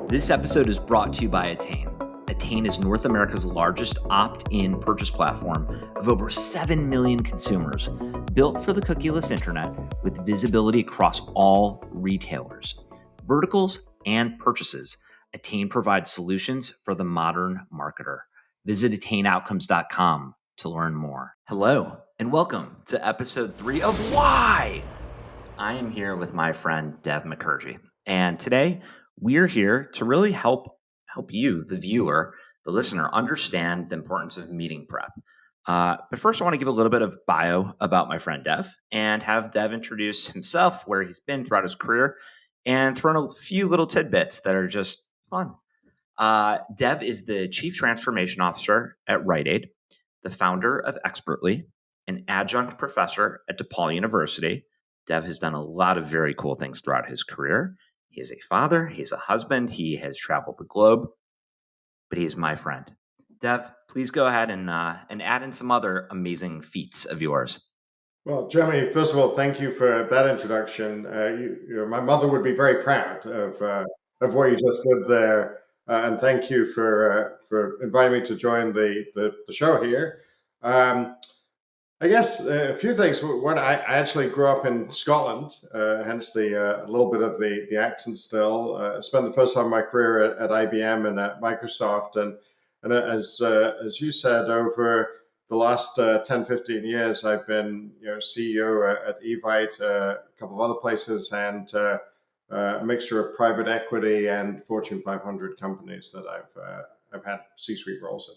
This episode is brought to you by Attain. Attain is North America's largest opt-in purchase platform of over 7 million consumers, built for the cookieless internet with visibility across all retailers, verticals, and purchases. Attain provides solutions for the modern marketer. Visit attainoutcomes.com to learn more. Hello, and welcome to episode 3 of Why? I am here with my friend Dev Mukherjee, and today we're here to really help you, the viewer, the listener, understand the importance of meeting prep. But first, I want to give a little bit of bio about my friend Dev and have Dev introduce himself, where he's been throughout his career, and throw in a few little tidbits that are just fun. Dev is the Chief Transformation Officer at Rite Aid, the founder of Expertly, an adjunct professor at DePaul University. Dev has done a lot of very cool things throughout his career. He is a father, he's a husband, he has traveled the globe, but he is my friend. Dev, please go ahead and add in some other amazing feats of yours. Well, Jeremy, first of all, thank you for that introduction. My mother would be very proud of what you just did there, and thank you for inviting me to join the show here. I guess a few things. One, I actually grew up in Scotland, hence the a little bit of the accent still. I spent the first time of my career at IBM and at Microsoft, and as you said, over the last 10, 15 years, I've been CEO at Evite, a couple of other places, and a mixture of private equity and Fortune 500 companies that I've had C-suite roles in.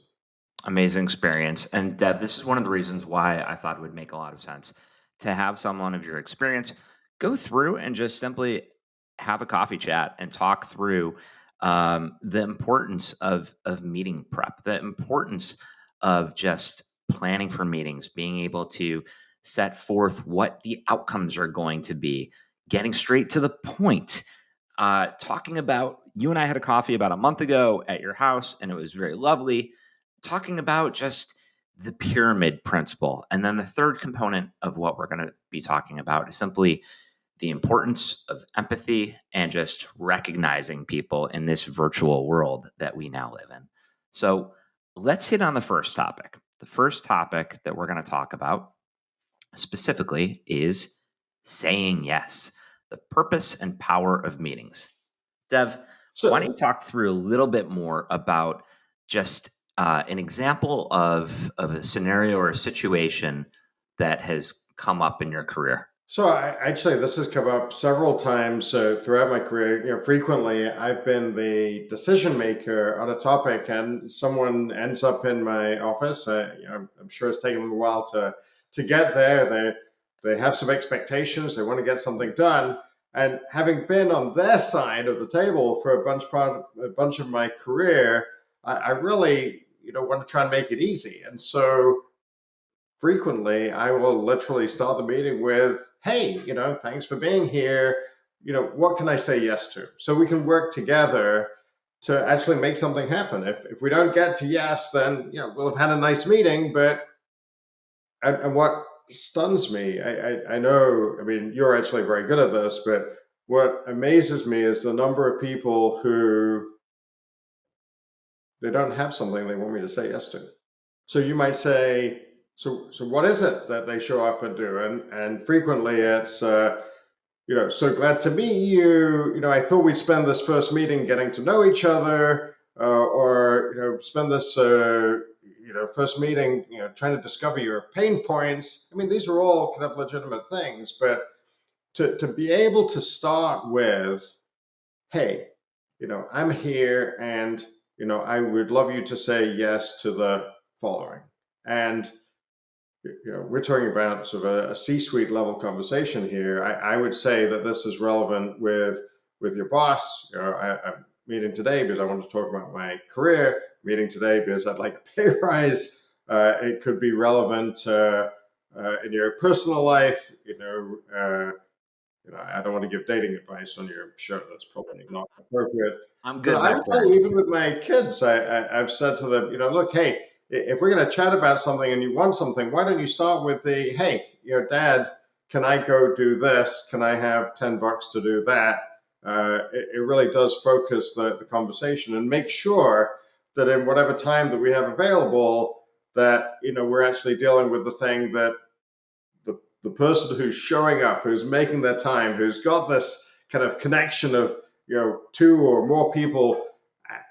Amazing experience. And Dev, this is one of the reasons why I thought it would make a lot of sense to have someone of your experience go through and just simply have a coffee chat and talk through the importance of meeting prep, the importance of just planning for meetings, being able to set forth what the outcomes are going to be, getting straight to the point. Talking about, you and I had a coffee about a month ago at your house, and it was very lovely, talking about just the pyramid principle. And then the third component of what we're going to be talking about is simply the importance of empathy and just recognizing people in this virtual world that we now live in. So let's hit on the first topic. The first topic that we're going to talk about specifically is saying yes, the purpose and power of meetings. Dev, why don't you talk through a little bit more about just an example of a scenario or a situation that has come up in your career? So actually, this has come up several times throughout my career. Frequently I've been the decision maker on a topic, and someone ends up in my office. I'm sure it's taken them a while to get there. They have some expectations. They want to get something done, and having been on their side of the table for a bunch of my career, I really want to try and make it easy. And so frequently I will literally start the meeting with, hey, thanks for being here. What can I say yes to? So we can work together to actually make something happen. If we don't get to yes, then we'll have had a nice meeting. But and what stuns me, I know, I mean, you're actually very good at this, but what amazes me is the number of people who they don't have something they want me to say yes to. So you might say, so what is it that they show up and do? And frequently it's, so glad to meet you. I thought we'd spend this first meeting getting to know each other, or spend this, first meeting, trying to discover your pain points. I mean, these are all kind of legitimate things, but to be able to start with, hey, I'm here, and I would love you to say yes to the following. And we're talking about sort of a C-suite level conversation here. I would say that this is relevant with your boss. I'm meeting today because I want to talk about my career. Meeting today because I'd like a pay rise. It could be relevant in your personal life. I don't want to give dating advice on your show. That's probably not appropriate. I'm good. But I would say, even with my kids, I've said to them, look, hey, if we're going to chat about something and you want something, why don't you start with the, hey, Dad, can I go do this? Can I have $10 to do that? it really does focus the conversation and make sure that in whatever time that we have available, that we're actually dealing with the thing that the person who's showing up, who's making their time, who's got this kind of connection of two or more people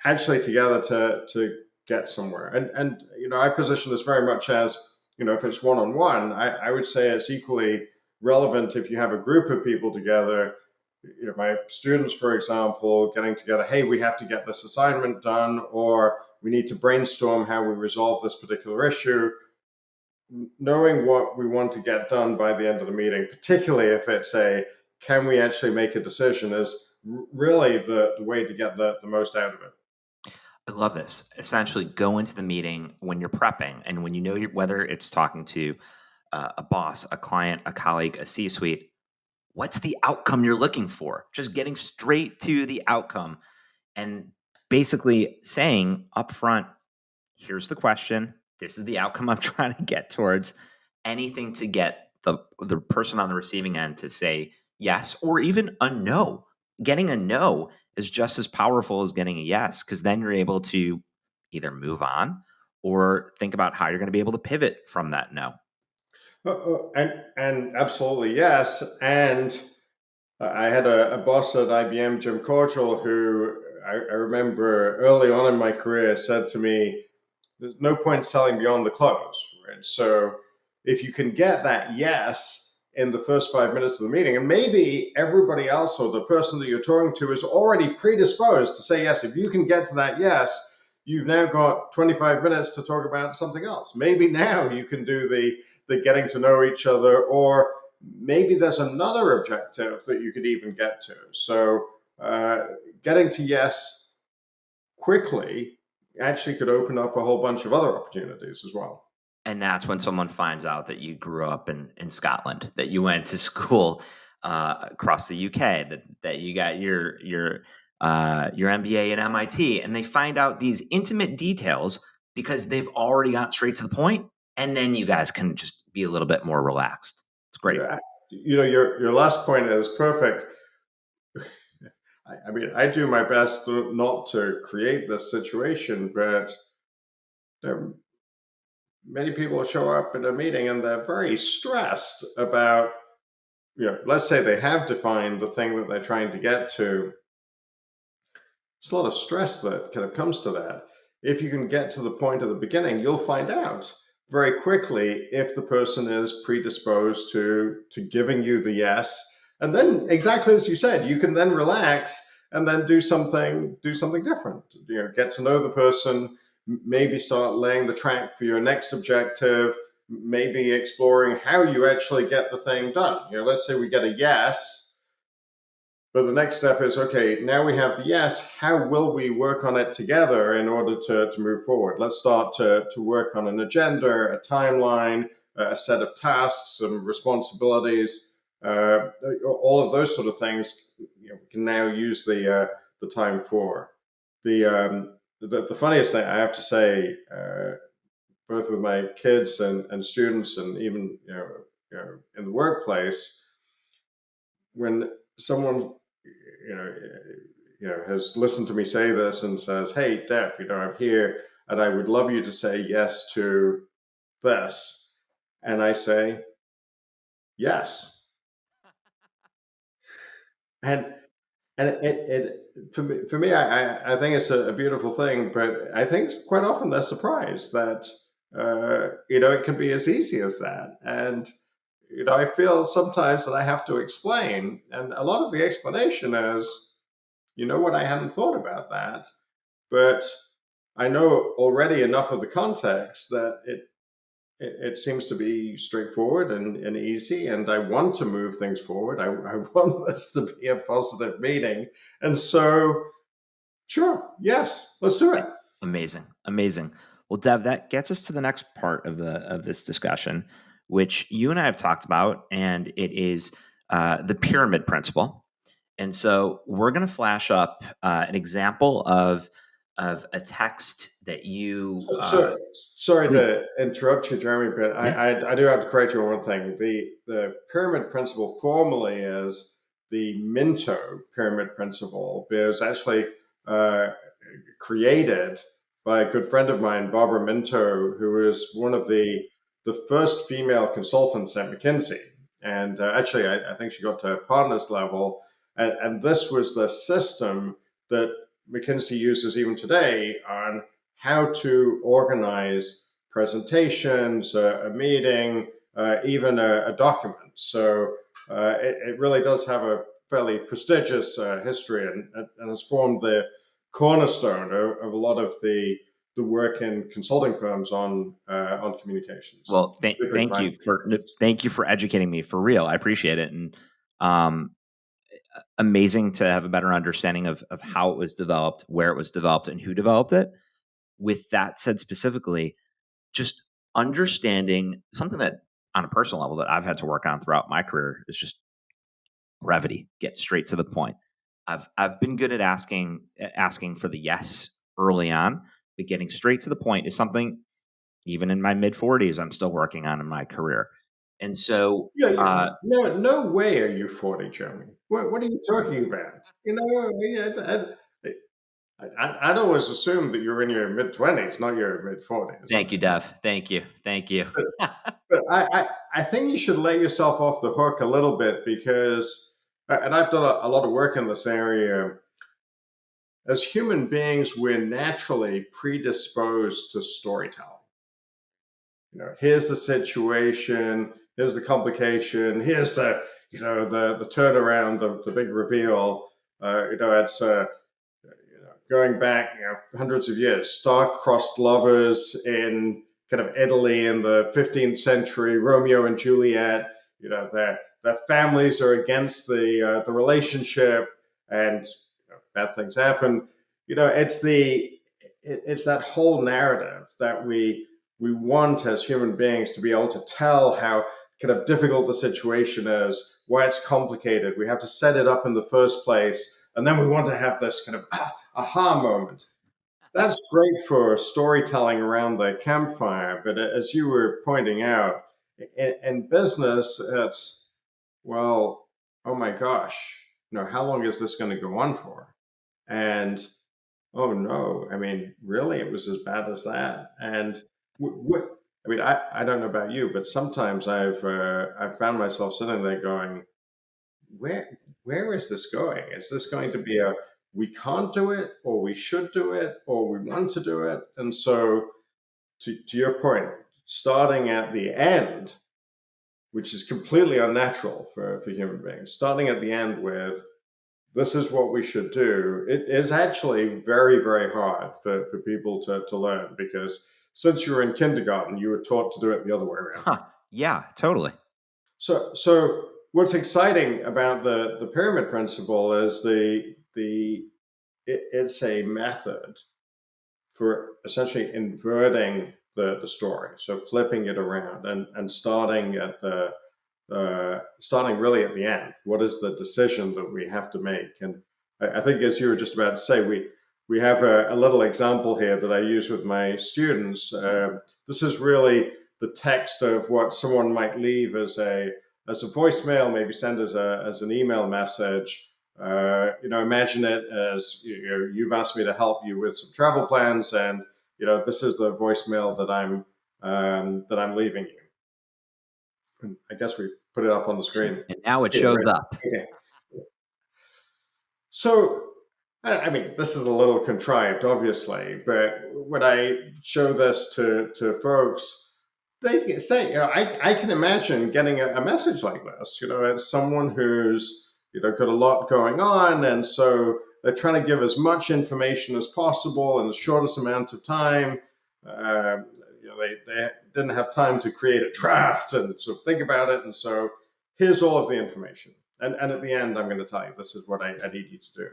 actually together to get somewhere. And I position this very much as if it's one on one, I would say it's equally relevant if you have a group of people together. My students, for example, getting together, hey, we have to get this assignment done, or we need to brainstorm how we resolve this particular issue. Knowing what we want to get done by the end of the meeting, particularly if it's can we actually make a decision, is really the way to get the most out of it. I love this. Essentially, go into the meeting when you're prepping and when whether it's talking to a boss, a client, a colleague, a C-suite. What's the outcome you're looking for? Just getting straight to the outcome and basically saying upfront, here's the question. This is the outcome I'm trying to get towards. Anything to get the person on the receiving end to say yes or even a no. Getting a no is just as powerful as getting a yes, because then you're able to either move on or think about how you're going to be able to pivot from that no. And absolutely yes. And I had a boss at IBM, Jim Cordial, who I remember early on in my career said to me, there's no point selling beyond the close, right? So if you can get that yes in the first 5 minutes of the meeting, and maybe everybody else or the person that you're talking to is already predisposed to say yes, if you can get to that yes, you've now got 25 minutes to talk about something else. Maybe now you can do the getting to know each other, or maybe there's another objective that you could even get to. So getting to yes quickly actually could open up a whole bunch of other opportunities as well. And that's when someone finds out that you grew up in Scotland, that you went to school across the UK, that you got your MBA at MIT, and they find out these intimate details because they've already got straight to the point, and then you guys can just be a little bit more relaxed. It's great. Yeah, your last point is perfect. I mean, I do my best not to create this situation, but many people show up at a meeting and they're very stressed about, let's say they have defined the thing that they're trying to get to. It's a lot of stress that kind of comes to that. If you can get to the point at the beginning, you'll find out very quickly if the person is predisposed to giving you the yes. And then, exactly as you said, you can then relax and then do something different. Get to know the person, maybe start laying the track for your next objective, maybe exploring how you actually get the thing done. Let's say we get a yes, but the next step is, okay, now we have the yes, how will we work on it together in order to move forward? Let's start to work on an agenda, a timeline, a set of tasks and responsibilities, all of those sort of things we can now use the time for. The funniest thing I have to say, both with my kids and students and even in the workplace, when someone has listened to me say this and says, hey, Dev, I'm here and I would love you to say yes to this. And I say, yes. And it for me, I think it's a beautiful thing, but I think quite often they're surprised that, it can be as easy as that. And, I feel sometimes that I have to explain. And a lot of the explanation is, what, I hadn't thought about that, but I know already enough of the context that it seems to be straightforward and easy, and I want to move things forward. I want this to be a positive meeting, and so sure, yes, let's do it. Amazing. Well, Dev, that gets us to the next part of this discussion, which you and I have talked about, and it is the pyramid principle. And so we're going to flash up an example of a text that you. Sorry Please. to interrupt you, Jeremy, but Yeah. I do have to correct you on one thing. The pyramid principle formally is the Minto pyramid principle. It was actually uh, created by a good friend of mine, Barbara Minto, who was one of the first female consultants at McKinsey. And actually, I think she got to partners level. And this was the system that McKinsey uses even today on how to organize presentations, a meeting, even a document. So it really does have a fairly prestigious history and has formed the cornerstone of a lot of the work in consulting firms on communications, Well, particularly client communications. thank you for educating me for real. I appreciate it, and um, amazing to have a better understanding of how it was developed, where it was developed, and who developed it. With that said, specifically, just understanding something that, on a personal level, that I've had to work on throughout my career is just brevity. Get straight to the point. I've been good at asking for the yes early on, but getting straight to the point is something even in my mid 40s I'm still working on in my career. And so, Yeah, no way are you 40, Jeremy. What are you talking about? I'd always assumed that you're in your mid 20s, not your mid 40s. thank you, Dev. Thank you. Thank you. But I think you should let yourself off the hook a little bit because, and I've done a lot of work in this area. As human beings, we're naturally predisposed to storytelling. Here's the situation, here's the complication, here's the turnaround, the big reveal. It's going back hundreds of years, star-crossed lovers in kind of Italy in the 15th century, Romeo and Juliet. Their families are against the relationship, and bad things happen. It's that whole narrative that we want as human beings to be able to tell how kind of difficult the situation is, why it's complicated. We have to set it up in the first place, and then we want to have this kind of aha moment. That's great for storytelling around the campfire, but as you were pointing out, in business, it's, well, oh my gosh, how long is this going to go on for? And oh no, I mean, really, it was as bad as that. And what, I mean, I don't know about you, but sometimes I've found myself sitting there going, where is this going? Is this going to be a we can't do it, or we should do it, or we want to do it? And so, to your point, starting at the end, which is completely unnatural for human beings, starting at the end with this is what we should do, it is actually very, very hard for people to learn because since you were in kindergarten, you were taught to do it the other way around. Huh. Yeah, totally. So what's exciting about the pyramid principle is it's a method for essentially inverting the story, so flipping it around and starting at starting really at the end. What is the decision that we have to make? And I think, as you were just about to say, we have a little example here that I use with my students. This is really the text of what someone might leave as a voicemail, maybe send as an email message. Imagine it as you've asked me to help you with some travel plans, and this is the voicemail that I'm leaving you. And I guess we put it up on the screen. And now it Okay, shows right. up. Okay. So, I mean, this is a little contrived, obviously, but when I show this to folks, they can say, I can imagine getting a message like this. It's someone who's got a lot going on, and so they're trying to give as much information as possible in the shortest amount of time. They didn't have time to create a draft and sort of think about it, and so here's all of the information. And at the end, I'm going to tell you, this is what I need you to do.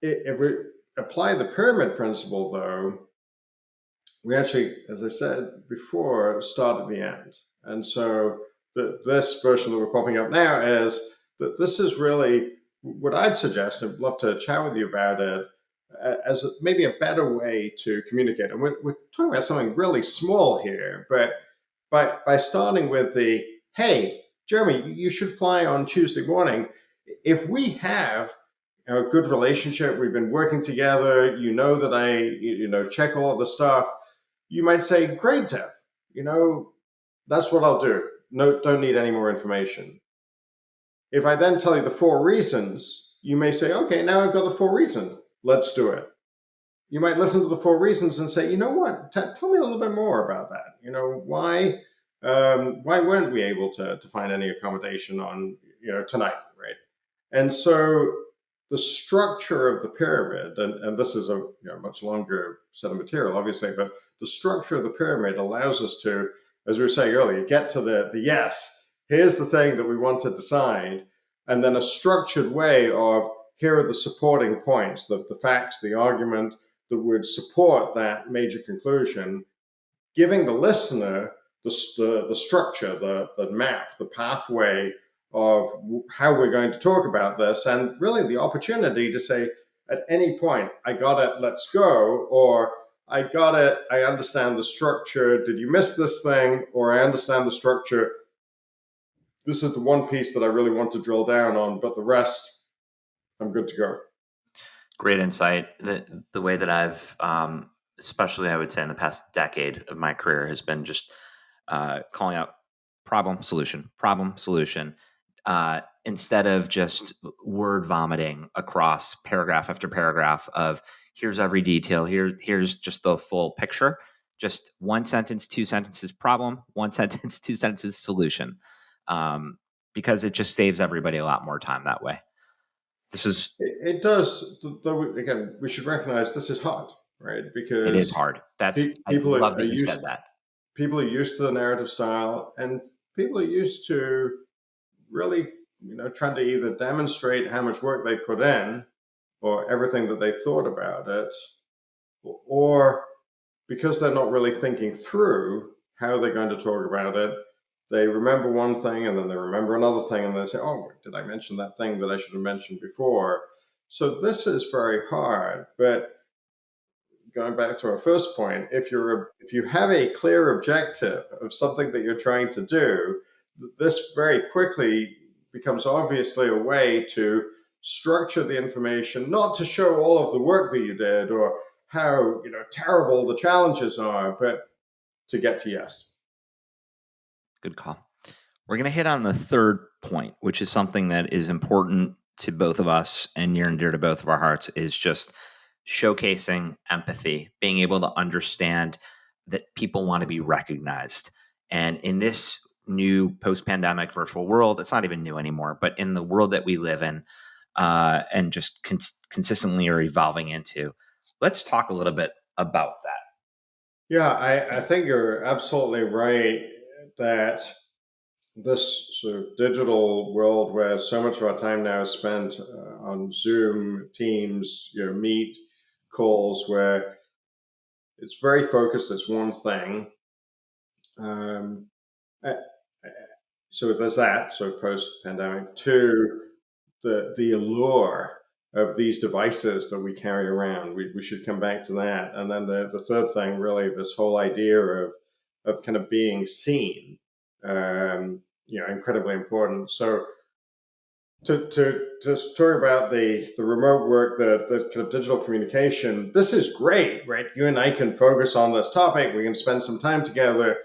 If we apply the pyramid principle, though, we actually, as I said before, start at the end. And so this version that we're popping up now is that this is really what I'd suggest. I'd love to chat with you about it as maybe a better way to communicate. And we're talking about something really small here, but by starting with the, hey, Jeremy, you should fly on Tuesday morning. If we have a good relationship, we've been working together, you know that I check all the stuff, you might say, great, Dev, that's what I'll do. No, don't need any more information. If I then tell you the 4 reasons, you may say, okay, now I've got the 4 reasons. Let's do it. You might listen to the 4 reasons and say, you know what? Tell me a little bit more about that. Why weren't we able to find any accommodation on tonight, right? And so the structure of the pyramid, and this is a much longer set of material, obviously, but the structure of the pyramid allows us to, as we were saying earlier, get to the yes. Here's the thing that we want to decide, and then a structured way of here are the supporting points, the facts, the argument that would support that major conclusion, giving the listener the structure, the map, the pathway of how we're going to talk about this, and really the opportunity to say at any point, I got it, let's go, or I got it, I understand the structure, did you miss this thing, or I understand the structure, this is the one piece that I really want to drill down on, but the rest, I'm good to go. Great insight. The way that I've, especially I would say in the past decade of my career, has been just calling out problem, solution, instead of just word vomiting across paragraph after paragraph of here's every detail, here's just the full picture. Just one sentence, 2 sentences, problem, one sentence, 2 sentences, solution, because it just saves everybody a lot more time that way. It does, though. Again, we should recognize this is hard, right? Because it is hard. I people love are that you said used that. people are used to the narrative style, and people are used to really trying to either demonstrate how much work they put in or everything that they thought about it, or because they're not really thinking through how they're going to talk about it, they remember one thing and then they remember another thing and they say, oh, did I mention that thing that I should have mentioned before? So this is very hard. But going back to our first point, if you have a clear objective of something that you're trying to do, this very quickly becomes obviously a way to structure the information, not to show all of the work that you did or how terrible the challenges are, but to get to yes. Good call. We're going to hit on the third point, which is something that is important to both of us and near and dear to both of our hearts, is just showcasing empathy, being able to understand that people want to be recognized. And in this new post-pandemic virtual world, it's not even new anymore, but in the world that we live in and just consistently are evolving into, let's talk a little bit about that. Yeah, I think you're absolutely right that this sort of digital world where so much of our time now is spent on Zoom, Teams, Meet calls, where it's very focused, it's one thing. Um, so there's that, so post-pandemic. Two, the allure of these devices that we carry around. We should come back to that. And then the third thing, really, this whole idea of kind of being seen, incredibly important. So to talk about the remote work, the kind of digital communication, this is great, right? You and I can focus on this topic. We can spend some time together.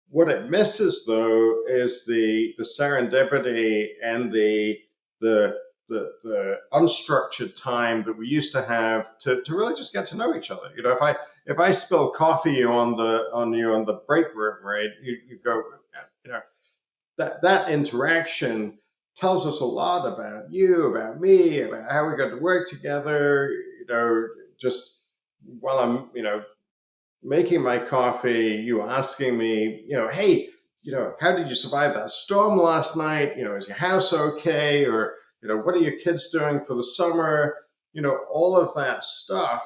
What it misses, though, is the serendipity and the unstructured time that we used to have to really just get to know each other. If I spill coffee on the break room, right? You go, that interaction tells us a lot about you, about me, about how we're going to work together. Just while I'm making my coffee, you asking me, hey, how did you survive that storm last night? Is your house okay? Or, what are your kids doing for the summer? All of that stuff,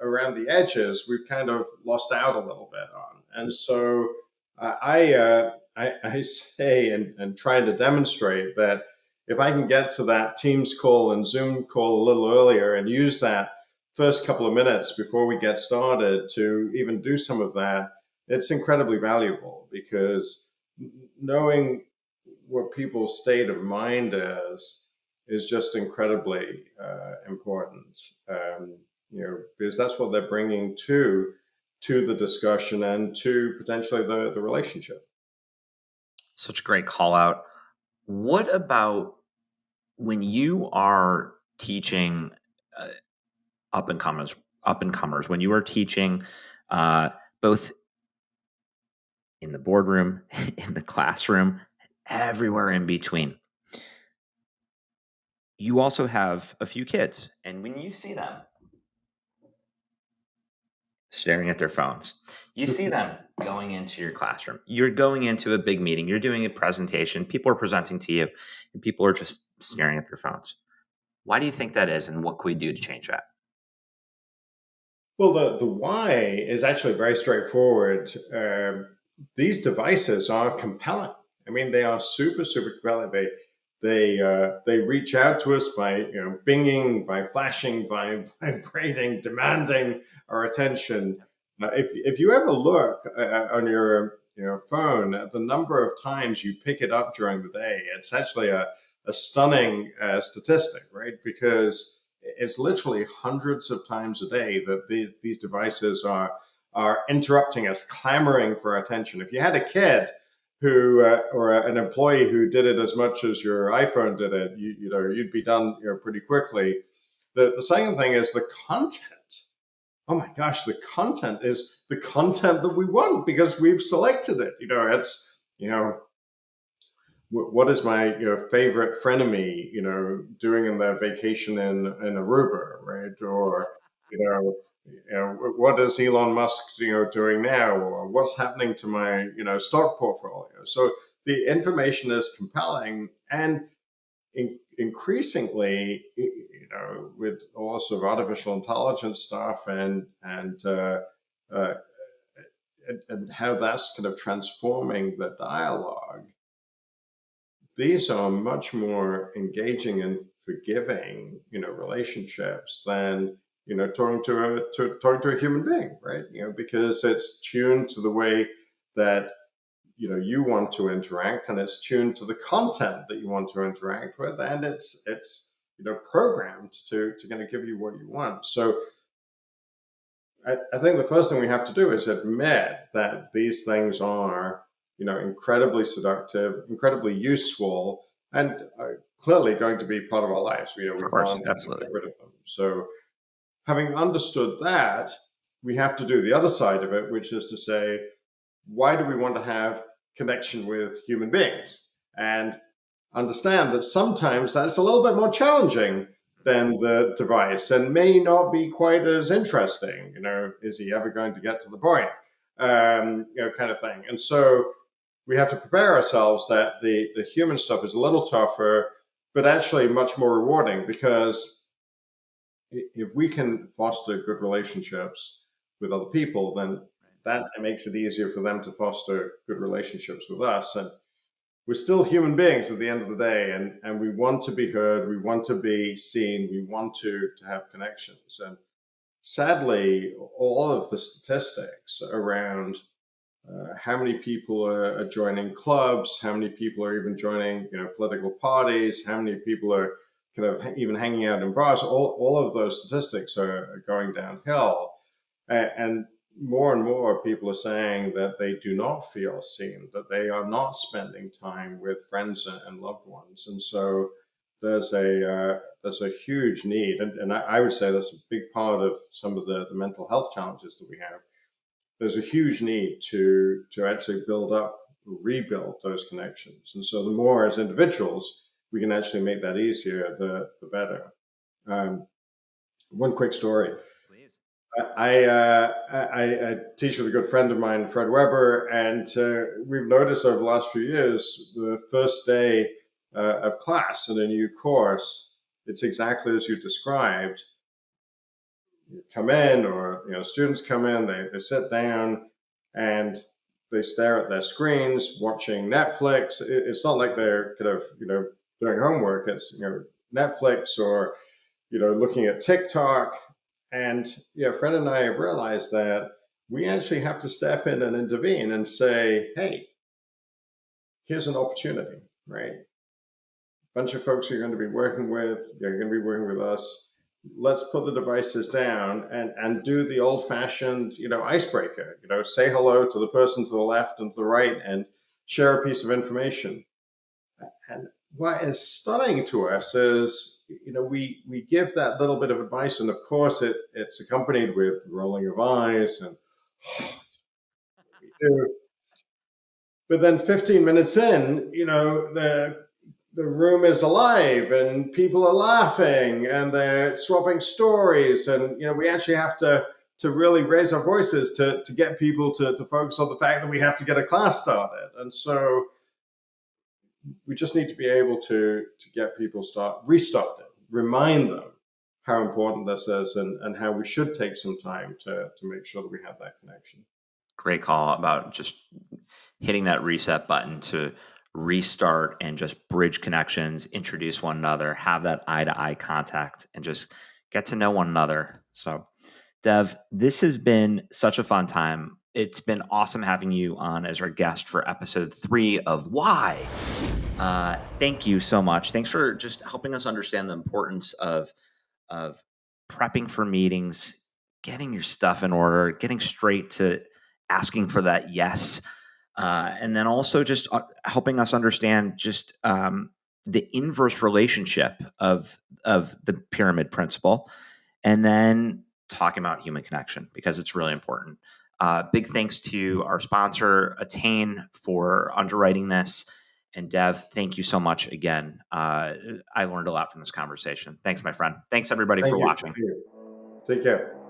around the edges, we've kind of lost out a little bit on. And so I say and try to demonstrate that if I can get to that Teams call and Zoom call a little earlier and use that first couple of minutes before we get started to even do some of that, it's incredibly valuable, because knowing what people's state of mind is just incredibly important. Because that's what they're bringing to the discussion and to potentially the relationship. Such a great call out. What about when you are teaching uh, up and comers, when you are teaching both in the boardroom, in the classroom, everywhere in between? You also have a few kids, and when you see them staring at their phones, you see them going into your classroom, you're going into a big meeting, you're doing a presentation, people are presenting to you, and people are just staring at their phones. Why do you think that is, and what can we do to change that? Well, the why is actually very straightforward. These devices are compelling. I mean, they are super, super compelling. They reach out to us by binging, by flashing, by vibrating, demanding our attention. If you ever look on your phone at the number of times you pick it up during the day, it's actually a stunning statistic, right? Because it's literally hundreds of times a day that these devices are interrupting us, clamoring for attention. If you had a kid who or an employee who did it as much as your iPhone did it, you'd be done pretty quickly. The second thing is the content. Oh my gosh, the content is the content that we want because we've selected it. It's what is my favorite frenemy doing in their vacation in Aruba, right? Or what is Elon Musk doing now, or what's happening to my stock portfolio? So the information is compelling, and increasingly, with all sorts of artificial intelligence stuff uh, and how that's kind of transforming the dialogue, these are much more engaging and forgiving, relationships than talking to a human being, right? Because it's tuned to the way that you want to interact, and it's tuned to the content that you want to interact with, and it's programmed to kind of give you what you want. So I think the first thing we have to do is admit that these things are, incredibly seductive, incredibly useful, and clearly going to be part of our lives. We Of course, can't absolutely. get rid of them. So, having understood that, we have to do the other side of it, which is to say, why do we want to have connection with human beings? And understand that sometimes that's a little bit more challenging than the device and may not be quite as interesting. Is he ever going to get to the point? Kind of thing. And so we have to prepare ourselves that the human stuff is a little tougher, but actually much more rewarding, because if we can foster good relationships with other people, then that makes it easier for them to foster good relationships with us. And we're still human beings at the end of the day, and we want to be heard, we want to be seen, we want to have connections. And sadly, all of the statistics around how many people are joining clubs, how many people are even joining political parties, how many people are kind of even hanging out in bars, all of those statistics are going downhill. And more people are saying that they do not feel seen, that they are not spending time with friends and loved ones. And so there's a huge need, and I would say that's a big part of some of the mental health challenges that we have. There's a huge need to actually rebuild those connections. And so the more as individuals we can actually make that easier, the better. Um, One quick story. Please. I teach with a good friend of mine, Fred Weber, and we've noticed over the last few years, the first day of class in a new course, it's exactly as you described. You come in, or students come in, they sit down, and they stare at their screens, watching Netflix. It's not like they're kind of doing homework. It's Netflix, or looking at TikTok. And Fred and I have realized that we actually have to step in and intervene and say, hey, here's an opportunity. right? Bunch of folks you're going to be working with, you're going to be working with us. Let's put the devices down and do the old fashioned, icebreaker, say hello to the person to the left and to the right and share a piece of information. And what is stunning to us is, we give that little bit of advice, and of course it's accompanied with rolling of eyes and we do. But then 15 minutes in, the room is alive and people are laughing and they're swapping stories, and we actually have to really raise our voices to get people to focus on the fact that we have to get a class started. And so we just need to be able to get people restarted, remind them how important this is, and how we should take some time to make sure that we have that connection. Great call about just hitting that reset button to restart and just bridge connections, introduce one another, have that eye to eye contact, and just get to know one another. So, Dev, this has been such a fun time. It's been awesome having you on as our guest for episode 3 of Why. Thank you so much. Thanks for just helping us understand the importance of prepping for meetings, getting your stuff in order, getting straight to asking for that yes, and then also just helping us understand just the inverse relationship of the pyramid principle, and then talking about human connection because it's really important. Big thanks to our sponsor, Attain, for underwriting this. And Dev, thank you so much again. I learned a lot from this conversation. Thanks, my friend. Thanks, everybody, Thank for you. watching. Take care.